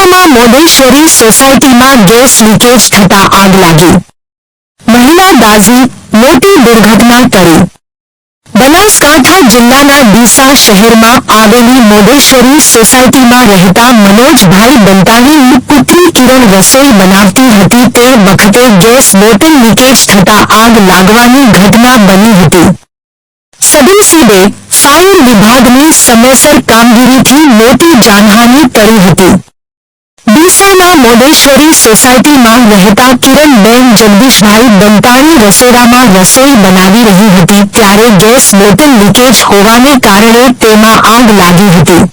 ડીસામાં મોઢેશ્વરી સોસાયટીમાં gas leakage થતા આગ લાગી. મહિલા દાઝી, મોટી દુર્ઘટના ટળી. બનાસકાંઠા જિલ્લાના ડીસા શહેરમાં આવેલી મોઢેશ્વરી સોસાયટીમાં રહેતા મનોજભાઈ બંતાણીની પુત્રી કિરણ રસોઈ બનાવતી હતી તે વખતે ગેસ બોટલ લીકેજ થતા આગ લાગવાની ઘટના બની હતી. સદનસીબે ફાયર વિભાગની સમયસર કામગીરીથી મોટી જાનહાનિ ટળી હતી. ડીસાના મોઢેશ્વરી સોસાયટીમાં રહેતા કિરણબેન જગદીશભાઈ બંતાણી રસોડામાં રસોઈ બનાવી રહી હતી ત્યારે ગેસ બોટલ લીકેજ હોવાને કારણે તેમાં આગ લાગી હતી.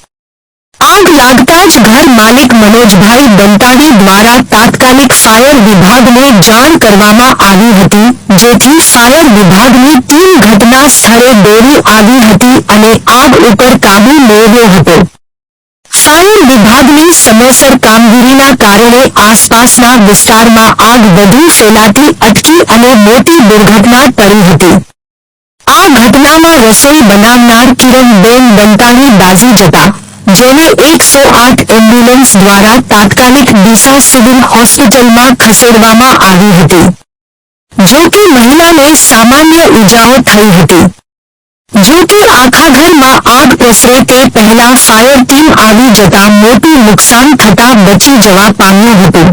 આગ લાગતા જ ઘર માલિક મનોજભાઈ બંતાણી દ્વારા તાત્કાલિક ફાયર વિભાગને જાણ કરવામાં આવી હતી, જેથી ફાયર વિભાગની ટીમ ઘટના સ્થળે દોડી આવી હતી અને આગ ઉપર કાબૂ મેળવ્યો હતો. ફાયર વિભાગની સમયસર કામગીરીના કારણે આસપાસના વિસ્તારમાં આગ વધુ ફેલાતી અટકી અને મોટી દુર્ઘટના ટળી હતી. આ ઘટનામાં રસોઈ બનાવનાર કિરણબેન બંતાણી દાઝી જતા, જેને 108 એમ્બ્યુલન્સ દ્વારા તાત્કાલિક ડીસા સિવિલ હોસ્પિટલમાં ખસેડવામાં આવી હતી. જો કે મહિલાને સામાન્ય ઈજાઓ થઈ હતી. જો કે આખા ઘરમાં આગ પ્રસરે તે પહેલા ફાયર ટીમ આવી જતા મોટું નુકસાન થતા બચી જવા પામ્યું હતું.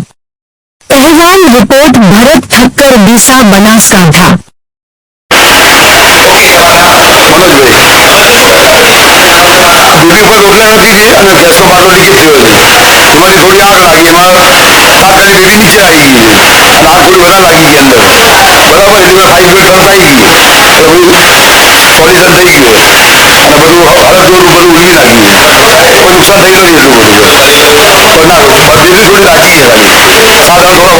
અહેવાલ રિપોર્ટ ભરત ઠક્કર, ડીસા, બનાસકાંઠા. ડ્યુટી ઉપર રોટલા નથી અને ગેસનો બાટલો લીકેજ થયો છે. એમાંથી થોડી આગ લાગી, એમાં આગ કરીને બેબી નીચે આવી ગઈ અને આગ થોડી વધારે લાગી ગઈ અંદર. બરાબર, એટલે ફાઈર બ્રિગેડ તરત આવી ગઈ, એટલે બધું સોલ્યુશન થઈ ગયું અને બધું હળદોડું બધું ઉડી નાખ્યું. કોઈ નુકસાન થઈ નથી એટલું બધું, પણ ના બેબી થોડી દાજી છે ખાલી. સાધન થોડા